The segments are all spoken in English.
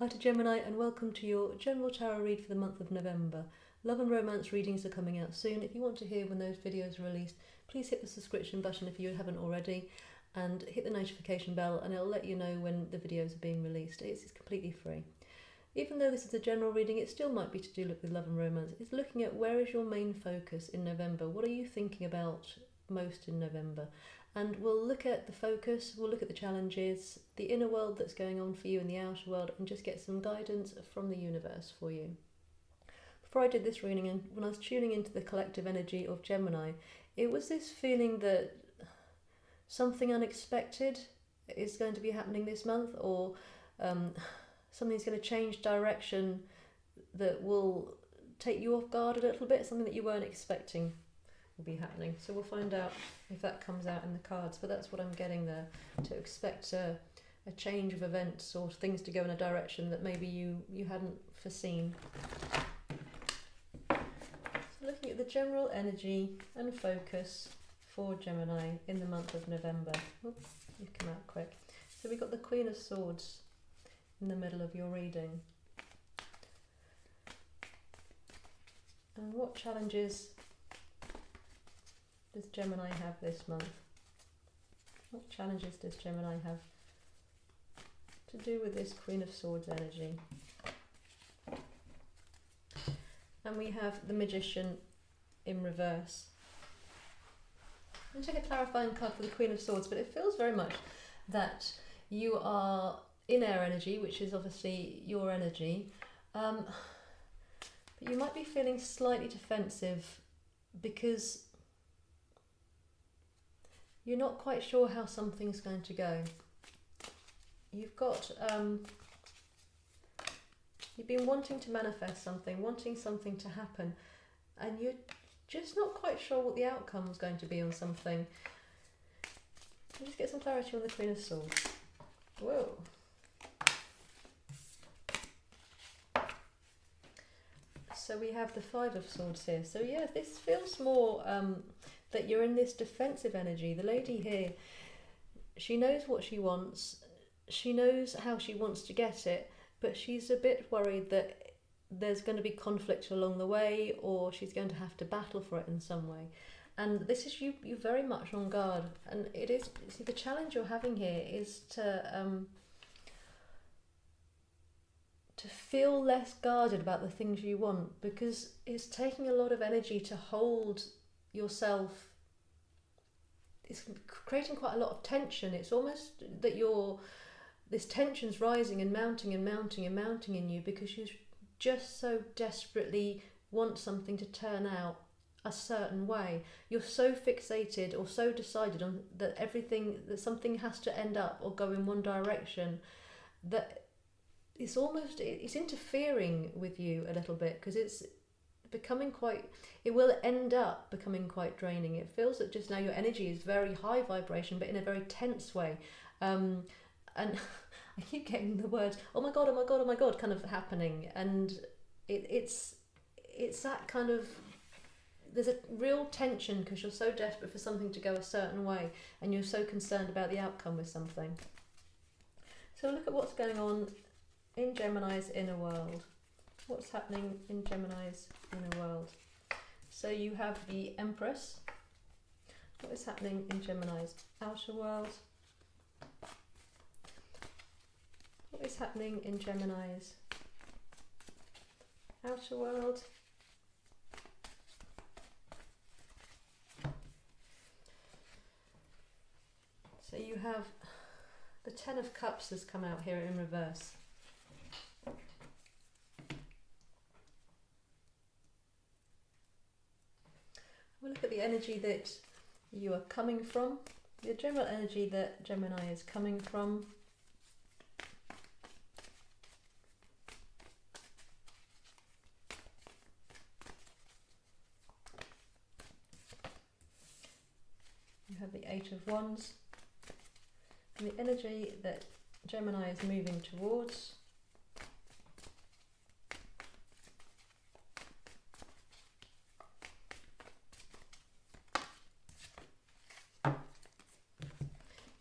Hi to Gemini and welcome to your general tarot read for the month of November. Love and romance readings are coming out soon. If you want to hear when those videos are released, please hit the subscription button if you haven't already and hit the notification bell and it'll let you know when the videos are being released. It's completely free. Even though this is a general reading, it still might be to do with love and romance. It's looking at where is your main focus in November. What are you thinking about most in November? And we'll look at the focus, we'll look at the challenges, the inner world that's going on for you and the outer world, and just get some guidance from the universe for you. Before I did this reading, and when I was tuning into the collective energy of Gemini, it was this feeling that something unexpected is going to be happening this month, or something's going to change direction that will take you off guard a little bit, something that you weren't expecting will be happening. So we'll find out if that comes out in the cards, but that's what I'm getting there, to expect a change of events or things to go in a direction that maybe you hadn't foreseen. So looking at the general energy and focus for Gemini in the month of November. Oops, you've come out quick. So we've got the Queen of Swords in the middle of your reading. And what challenges does Gemini have this month? What challenges does Gemini have to do with this Queen of Swords energy? And we have the Magician in reverse. I'm going to take a clarifying card for the Queen of Swords, but it feels very much that you are in air energy, which is obviously your energy, but you might be feeling slightly defensive because you're not quite sure how something's going to go. You've got, you've been wanting to manifest something, wanting something to happen, and you're just not quite sure what the outcome is going to be on something. I'll just get some clarity on the Queen of Swords. Whoa. So we have the Five of Swords here. So yeah, this feels more that you're in this defensive energy. The lady here, she knows what she wants, she knows how she wants to get it, but she's a bit worried that there's going to be conflict along the way, or she's going to have to battle for it in some way. And this is you very much on guard. And it is, see, the challenge you're having here is to feel less guarded about the things you want, because it's taking a lot of energy to hold yourself. It's creating quite a lot of tension. It's almost that this tension's rising and mounting and mounting and mounting in you because you just so desperately want something to turn out a certain way. You're so fixated or so decided on that something has to end up or go in one direction that it's interfering with you a little bit, because it will end up becoming quite draining. It feels that just now your energy is very high vibration, but in a very tense way. And I keep getting the words, oh my God, oh my God, oh my God, kind of happening. And it's that kind of, there's a real tension because you're so desperate for something to go a certain way and you're so concerned about the outcome with something. So look at what's going on in Gemini's inner world. What's happening in Gemini's inner world? So you have the Empress. What is happening in Gemini's outer world? What is happening in Gemini's outer world? So you have the Ten of Cups has come out here in reverse. We'll look at the energy that you are coming from, the general energy that Gemini is coming from. You have the Eight of Wands, and the energy that Gemini is moving towards.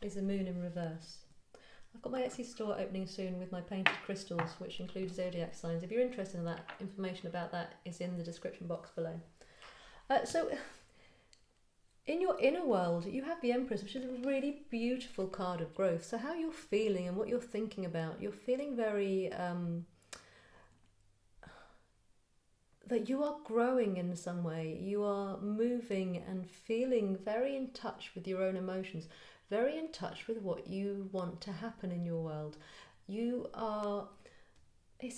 Is the Moon in reverse. I I've got my Etsy store opening soon with my painted crystals, which include zodiac signs. If you're interested in that, information about that is in the description box below. So in your inner world, you have the Empress, which is a really beautiful card of growth. So how you're feeling and what you're thinking about, you're feeling very that you are growing in some way. You are moving and feeling very in touch with your own emotions, very in touch with what you want to happen in your world. It's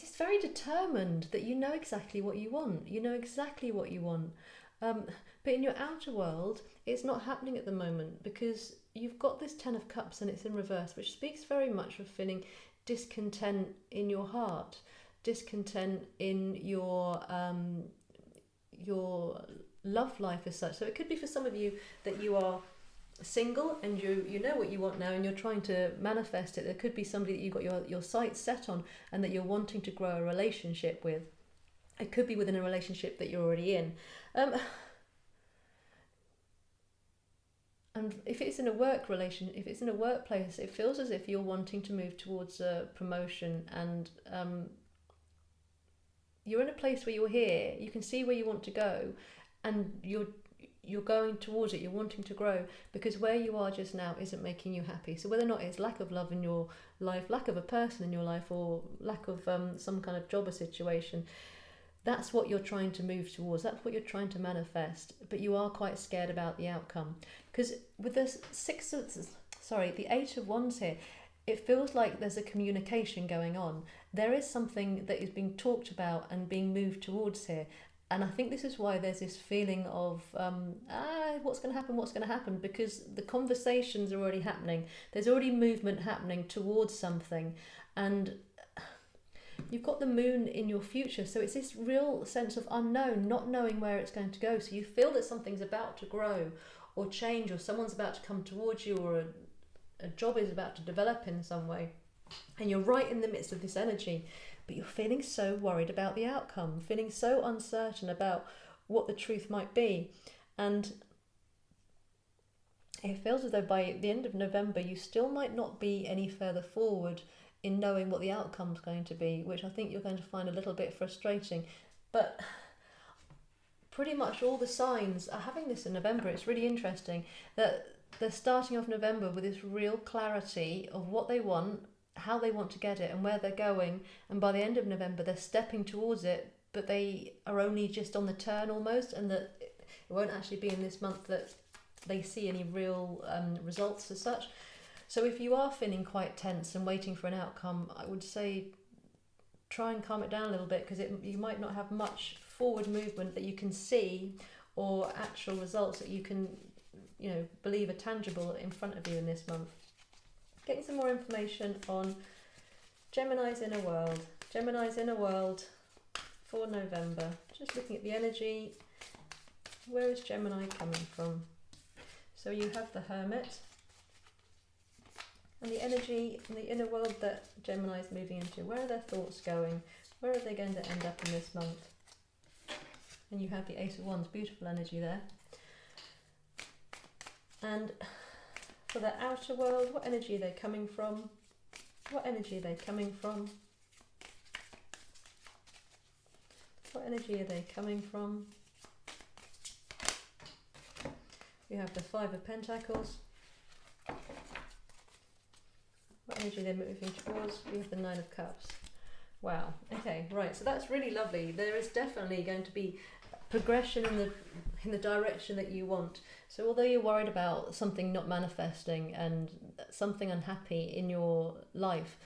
just very determined that you know exactly what you want. You know exactly what you want. But in your outer world, it's not happening at the moment because you've got this Ten of Cups and it's in reverse, which speaks very much of feeling discontent in your heart, discontent in your love life as such. So it could be for some of you that you are single and you know what you want now and you're trying to manifest it. There could be somebody that you've got your sights set on and that you're wanting to grow a relationship with. It could be within a relationship that you're already in. And if it's in a workplace, it feels as if you're wanting to move towards a promotion, and you're in a place where you're here, you can see where you want to go, and you're going towards it, you're wanting to grow, because where you are just now isn't making you happy. So whether or not it's lack of love in your life, lack of a person in your life, or lack of some kind of job or situation, that's what you're trying to move towards, that's what you're trying to manifest, but you are quite scared about the outcome. Because with the the Eight of Wands here, it feels like there's a communication going on. There is something that is being talked about and being moved towards here. And I think this is why there's this feeling of, what's going to happen, because the conversations are already happening. There's already movement happening towards something. And you've got the moon in your future, so it's this real sense of unknown, not knowing where it's going to go. So you feel that something's about to grow or change, or someone's about to come towards you, or a job is about to develop in some way, and you're right in the midst of this energy, but you're feeling so worried about the outcome, feeling so uncertain about what the truth might be. And it feels as though by the end of November you still might not be any further forward in knowing what the outcome's going to be, which I think you're going to find a little bit frustrating. But pretty much all the signs are having this in November. It's really interesting that they're starting off November with this real clarity of what they want, how they want to get it, and where they're going. And by the end of November, they're stepping towards it, but they are only just on the turn almost, and that it won't actually be in this month that they see any real results as such. So if you are feeling quite tense and waiting for an outcome, I would say try and calm it down a little bit, because you might not have much forward movement that you can see, or actual results that you can believe are tangible in front of you in this month. Getting some more information on Gemini's inner world. Gemini's inner world for November. Just looking at the energy. Where is Gemini coming from? So you have the Hermit. And the energy in the inner world that Gemini is moving into. Where are their thoughts going? Where are they going to end up in this month? And you have the Ace of Wands. Beautiful energy there. And for the outer world, what energy are they coming from? What energy are they coming from? What energy are they coming from? We have the Five of Pentacles. What energy are they moving towards? We have the Nine of Cups. Wow. Okay, right. So that's really lovely. There is definitely going to be progression in the direction that you want. So although you're worried about something not manifesting and something unhappy in your life,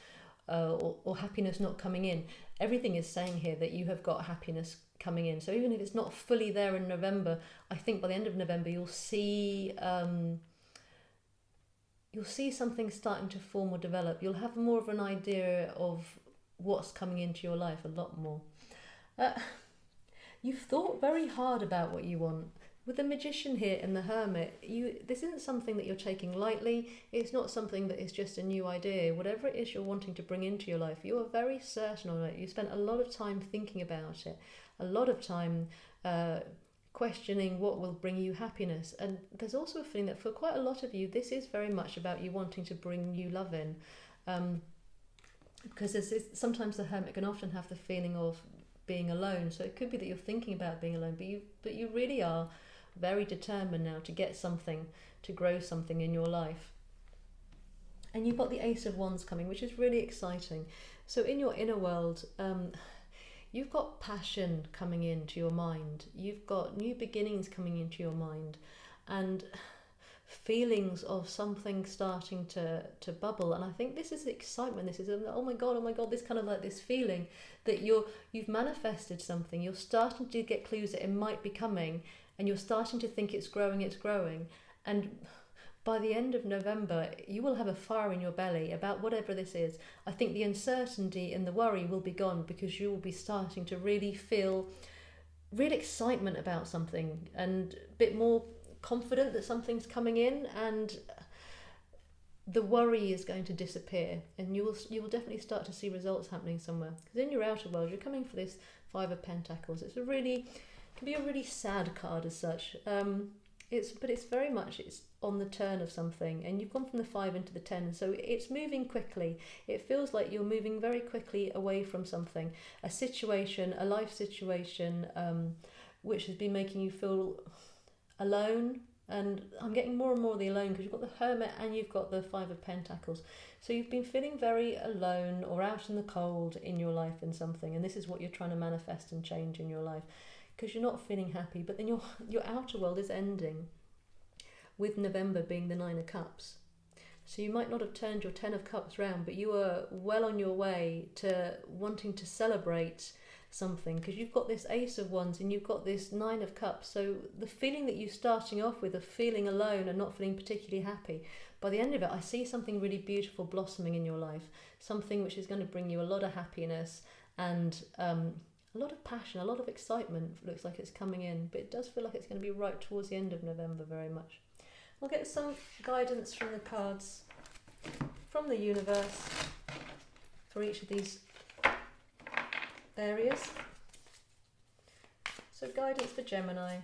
or happiness not coming in, everything is saying here that you have got happiness coming in. So even if it's not fully there in November, I think by the end of November you'll see something starting to form or develop. You'll have more of an idea of what's coming into your life, a lot more. You've thought very hard about what you want. With the Magician here and the Hermit, this isn't something that you're taking lightly. It's not something that is just a new idea. Whatever it is you're wanting to bring into your life, you are very certain on it. You spent a lot of time thinking about it, a lot of time questioning what will bring you happiness. And there's also a feeling that for quite a lot of you, this is very much about you wanting to bring new love in. Because sometimes the hermit can often have the feeling of being alone. So it could be that you're thinking about being alone, but you really are very determined now to get something, to grow something in your life. And you've got the Ace of Wands coming, which is really exciting. So in your inner world, you've got passion coming into your mind. You've got new beginnings coming into your mind, and feelings of something starting to bubble. And I think this is excitement. This is oh my god, this kind of like this feeling that you've manifested something. You're starting to get clues that it might be coming, and you're starting to think it's growing. And by the end of November, you will have a fire in your belly about whatever this is. I think the uncertainty and the worry will be gone, because you will be starting to really feel real excitement about something, and a bit more confident that something's coming in, and the worry is going to disappear, and you will definitely start to see results happening somewhere. Because in your outer world, you're coming for this Five of Pentacles. Can be a really sad card as such. It's very much, it's on the turn of something, and you've gone from the 5 into the 10, so it's moving quickly. It feels like you're moving very quickly away from something, a situation, a life situation, which has been making you feel alone. And I'm getting more and more of the alone, because you've got the Hermit and you've got the 5 of Pentacles. So you've been feeling very alone or out in the cold in your life in something, and this is what you're trying to manifest and change in your life, because you're not feeling happy. But then your outer world is ending with November being the 9 of Cups. So you might not have turned your 10 of Cups round, but you are well on your way to wanting to celebrate something, because you've got this Ace of Wands and you've got this 9 of Cups. So the feeling that you're starting off with of feeling alone and not feeling particularly happy, by the end of it, I see something really beautiful blossoming in your life, something which is going to bring you a lot of happiness and a lot of passion, a lot of excitement. Looks like it's coming in, but it does feel like it's going to be right towards the end of November very much. We'll get some guidance from the cards, from the universe, for each of these areas. So guidance for Gemini,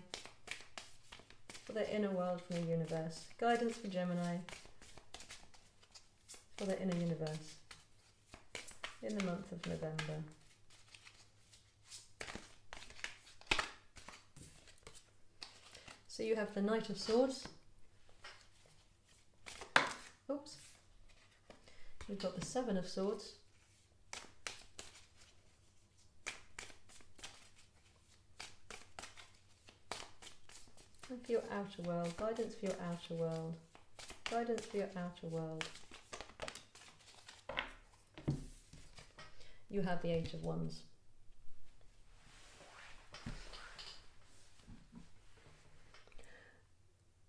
for their inner world from the universe. Guidance for Gemini, for their inner universe, in the month of November. So you have the Knight of Swords. Oops. We've got the 7 of Swords. And for your outer world, guidance for your outer world. Guidance for your outer world. You have the 8 of Wands.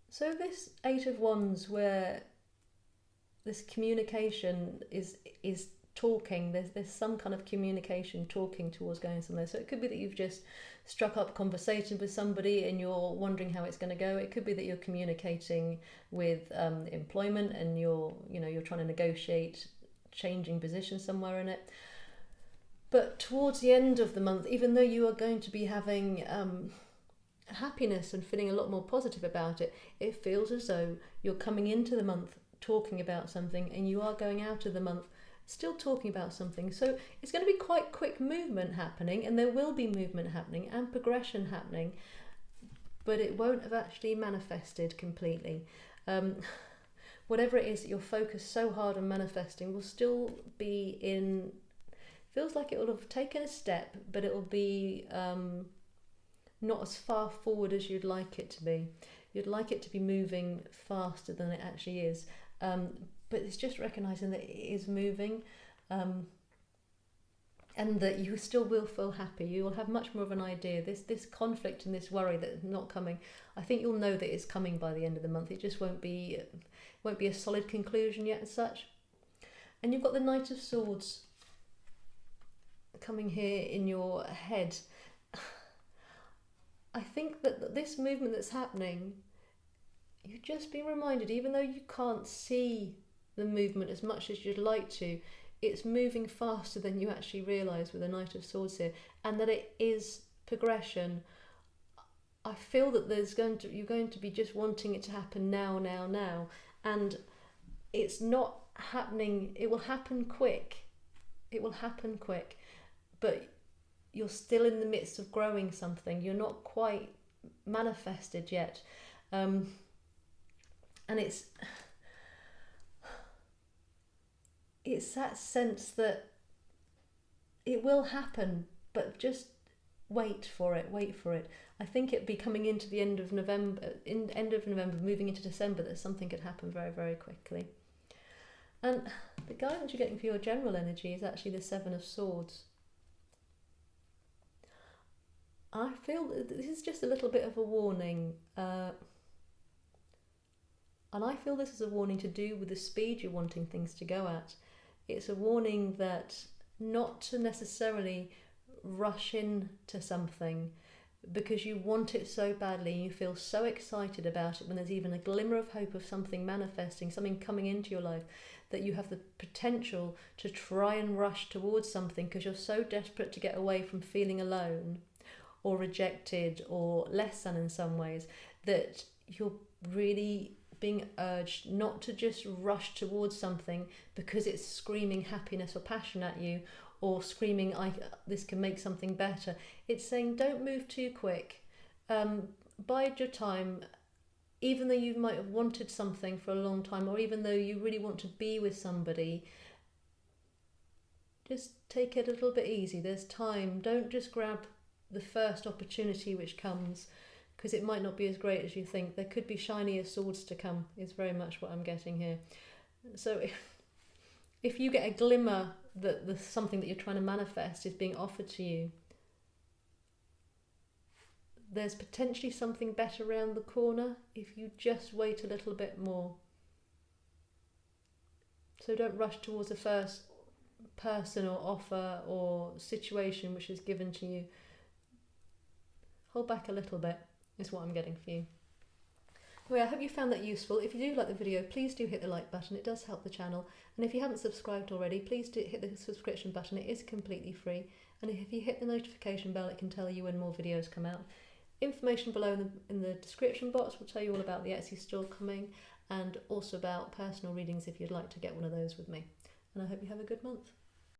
So this 8 of Wands, where this communication is talking, there's some kind of communication talking towards going somewhere. So it could be that you've just struck up conversation with somebody and you're wondering how it's going to go. It could be that you're communicating with employment and you're trying to negotiate changing position somewhere in it. But towards the end of the month, even though you are going to be having happiness and feeling a lot more positive about it, it feels as though you're coming into the month talking about something, and you are going out of the month still talking about something. So it's going to be quite quick movement happening, and there will be movement happening and progression happening, but it won't have actually manifested completely. Whatever it is that you're focused so hard on manifesting will still be in, feels like it will have taken a step, but it will be not as far forward as you'd like it to be. You'd like it to be moving faster than it actually is. But it's just recognising that it is moving, and that you still will feel happy. You will have much more of an idea. This conflict and this worry that is not coming, I think you'll know that it's coming by the end of the month. It just won't be a solid conclusion yet as such. And you've got the Knight of Swords coming here in your head. I think that this movement that's happening, you've just been reminded, even though you can't see the movement as much as you'd like to, it's moving faster than you actually realise with the Knight of Swords here, and that it is progression. I feel that you're going to be just wanting it to happen now, and it's not happening, it will happen quick. It will happen quick, but you're still in the midst of growing something. You're not quite manifested yet. And it's that sense that it will happen, but just wait for it. I think it'd be coming into the end of November, moving into December, that something could happen very, very quickly. And the guidance you're getting for your general energy is actually the Seven of Swords. I feel that this is just a little bit of a warning. And I feel this is a warning to do with the speed you're wanting things to go at. It's a warning that not to necessarily rush into something because you want it so badly, you feel so excited about it when there's even a glimmer of hope of something manifesting, something coming into your life, that you have the potential to try and rush towards something because you're so desperate to get away from feeling alone or rejected or less than in some ways, that you're really being urged not to just rush towards something because it's screaming happiness or passion at you, or screaming, this can make something better. It's saying, don't move too quick. Bide your time, even though you might have wanted something for a long time, or even though you really want to be with somebody, just take it a little bit easy. There's time. Don't just grab the first opportunity which comes, because it might not be as great as you think. There could be shinier swords to come, is very much what I'm getting here. So if you get a glimmer that the something that you're trying to manifest is being offered to you, there's potentially something better around the corner if you just wait a little bit more. So don't rush towards the first person or offer or situation which is given to you. Hold back a little bit is what I'm getting for you. Anyway, I hope you found that useful. If you do like the video, please do hit the like button. It does help the channel. And if you haven't subscribed already, please do hit the subscription button. It is completely free. And if you hit the notification bell, it can tell you when more videos come out. Information below in the description box will tell you all about the Etsy store coming, and also about personal readings if you'd like to get one of those with me. And I hope you have a good month.